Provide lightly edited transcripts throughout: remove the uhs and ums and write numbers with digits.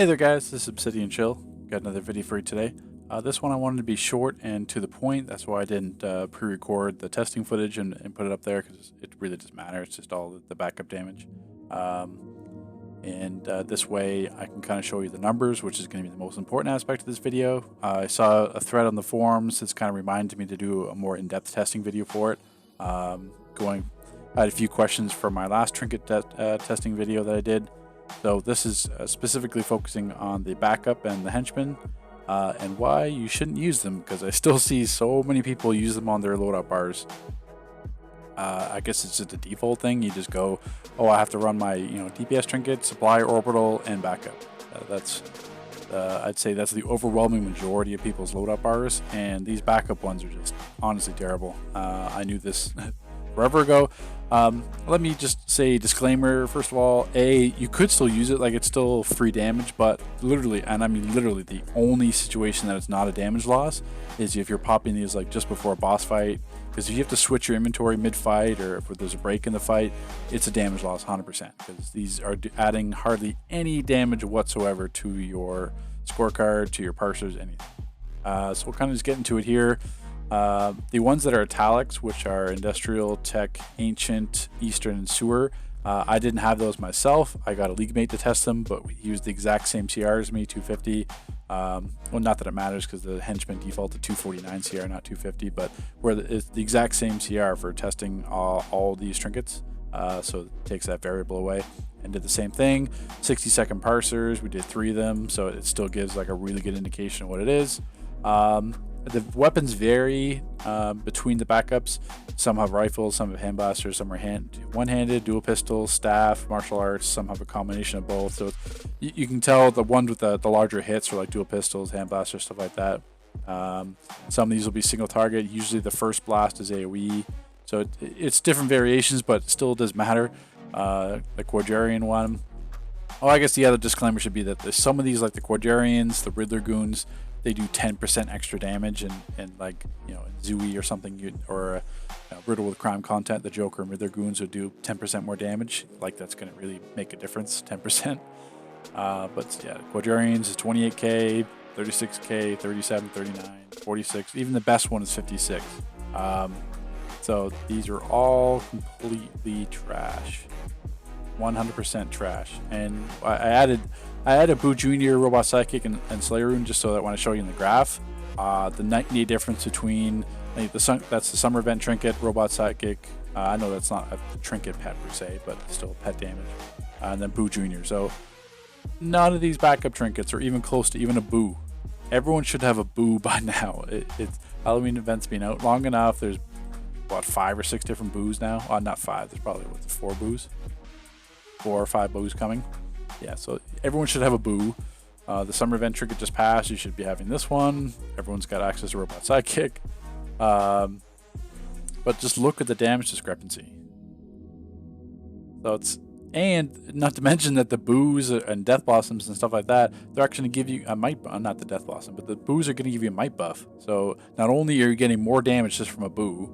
Hey there guys, this is Obsidian Chill. Got another video for you today. This one I wanted to be short and to the point. That's why I didn't pre-record the testing footage and put it up there, because it really doesn't matter. It's just all the backup damage. This way I can kind of show you the numbers, which is going to be the most important aspect of this video. I saw a thread on the forums that's kind of reminded me to do a more in-depth testing video for it. I had a few questions for my last trinket testing video that I did. So this is specifically focusing on the backup and the henchman, and why you shouldn't use them, because I still see so many people use them on their loadout bars. I guess it's just a default thing. You just go, oh, I have to run my DPS trinket, supply, orbital, and backup. I'd say that's the overwhelming majority of people's loadout bars, and these backup ones are just honestly terrible. I knew this forever ago. Let me just say disclaimer. First of all, you could still use it, like it's still free damage, but literally, and I mean literally, the only situation that it's not a damage loss is if you're popping these like just before a boss fight, because if you have to switch your inventory mid-fight or if there's a break in the fight, it's a damage loss 100%, because these are adding hardly any damage whatsoever to your scorecard, to your parsers, anything. So we'll kind of just get into it here. The ones that are italics, which are industrial, tech, ancient, eastern, and sewer, I didn't have those myself. I got a league mate to test them, but he used the exact same CR as me, 250. Well, not that it matters, because the henchman default to 249 CR, not 250, but it's the exact same CR for testing all these trinkets. So it takes that variable away, and did the same thing. 60-second parsers, we did 3 of them, so it still gives like a really good indication of what it is. The weapons vary between the backups. Some have rifles, some have hand blasters, some are one-handed, dual pistols, staff, martial arts. Some have a combination of both. So you can tell the ones with the larger hits are like dual pistols, hand blasters, stuff like that. Some of these will be single target. Usually the first blast is AoE. So it's different variations, but it still does matter. The Quadrian one. Oh, I guess the other disclaimer should be that there's some of these, like the Quadrians, the Riddler goons, they do 10% extra damage, and like Zooey or something, or Riddle with crime content, the Joker and Riddler goons would do 10% more damage. Like that's going to really make a difference, 10%. But yeah, Quadrians is 28k, 36k, 37, 39, 46. Even the best one is 56. So these are all completely trash. 100% trash. And I added Boo Jr., Robot Psychic, and Slayer Rune, just so that when I show you in the graph, the night and day difference between that's the summer event trinket, Robot Psychic. I know that's not a trinket pet per se, but still pet damage. And then Boo Jr. So none of these backup trinkets are even close to even a Boo. Everyone should have a Boo by now. It's Halloween event's been out long enough. There's what, 5 or 6 different Boos now? Not 5. There's probably 4 Boos. 4 or 5 Boos coming. Yeah, so everyone should have a Boo. The summer event trinket just passed. You should be having this one. Everyone's got access to Robot Sidekick. But just look at the damage discrepancy. So and not to mention that the Boos and Death Blossoms and stuff like that, they're actually going to give you a might, not the Death Blossom, but the Boos are going to give you a might buff. So not only are you getting more damage just from a Boo,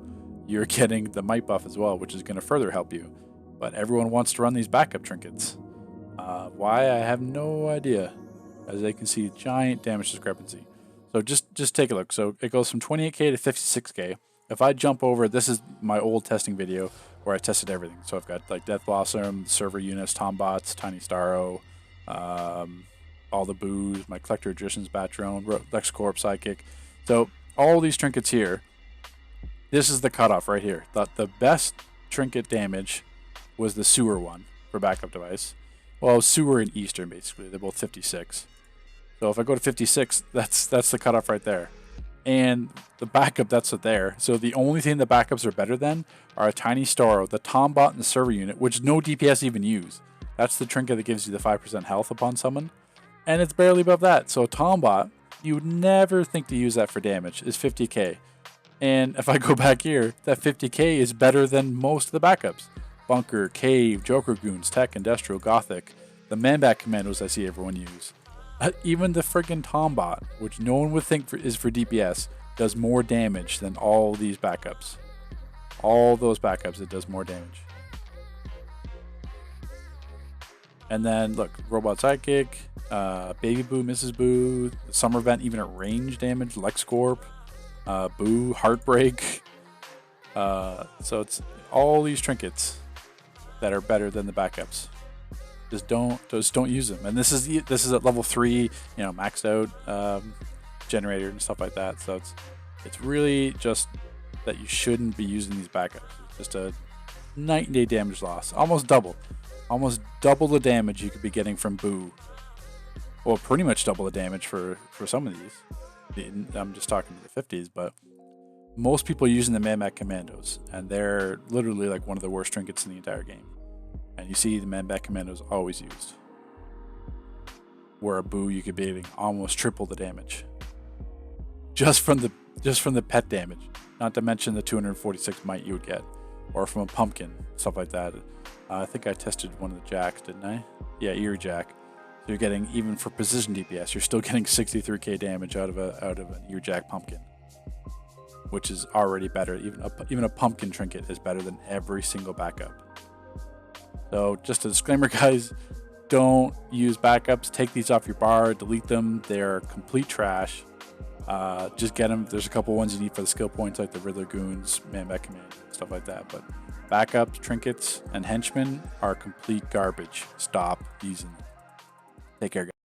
you're getting the might buff as well, which is going to further help you. But everyone wants to run these backup trinkets. Why? I have no idea. As they can see, giant damage discrepancy. So just take a look. So it goes from 28k to 56k. If I jump over, this is my old testing video where I tested everything. So I've got like Death Blossom, server units, Tombots, Tiny Starro, all the Boos, my Collector Magician's Bat Drone, LexCorp Psychic. So all these trinkets here, this is the cutoff right here. The best trinket damage was the sewer one for backup device. Well, sewer and eastern, basically. They're both 56. So if I go to 56, that's the cutoff right there. And the backup, that's it there. So the only thing the backups are better than are a Tiny Starro, the Tombot, and the server unit, which no DPS even use. That's the trinket that gives you the 5% health upon summon. And it's barely above that. So a Tombot, you would never think to use that for damage, is 50k. And if I go back here, that 50k is better than most of the backups. Bunker, Cave, Joker Goons, Tech, Industrial, Gothic, the Man-Bat Commandos I see everyone use. Even the friggin' Tombot, which no one would think is for DPS, does more damage than all these backups. All those backups, it does more damage. And then look, Robot Sidekick, Baby Boo, Mrs. Boo, Summer Vent, even at range damage, LexCorp, Boo, Heartbreak. So it's all these trinkets that are better than the backups. Just don't use them. And this is at level 3, maxed out generator and stuff like that. So it's really just that you shouldn't be using these backups. It's just a night and day damage loss, almost double the damage you could be getting from Boo. Well, pretty much double the damage for some of these. I'm just talking to the 50s, but most people are using the Man-Bat Commandos, and they're literally like one of the worst trinkets in the entire game. And you see the Man-Bat Commandos always used. Where a Boo, you could be getting almost triple the damage. Just from the pet damage. Not to mention the 246 might you would get. Or from a pumpkin, stuff like that. I think I tested one of the jacks, didn't I? Yeah, Eerie Jack. So you're getting, even for precision DPS, you're still getting 63k damage out of an Eerie Jack pumpkin, which is already better. Even a pumpkin trinket is better than every single backup. So just a disclaimer, guys, don't use backups. Take these off your bar, delete them. They're complete trash. Just get them. There's a couple ones you need for the skill points, like the Riddler Goons, Man-Bat Command, stuff like that. But backups, trinkets, and henchmen are complete garbage. Stop using them. Take care, guys.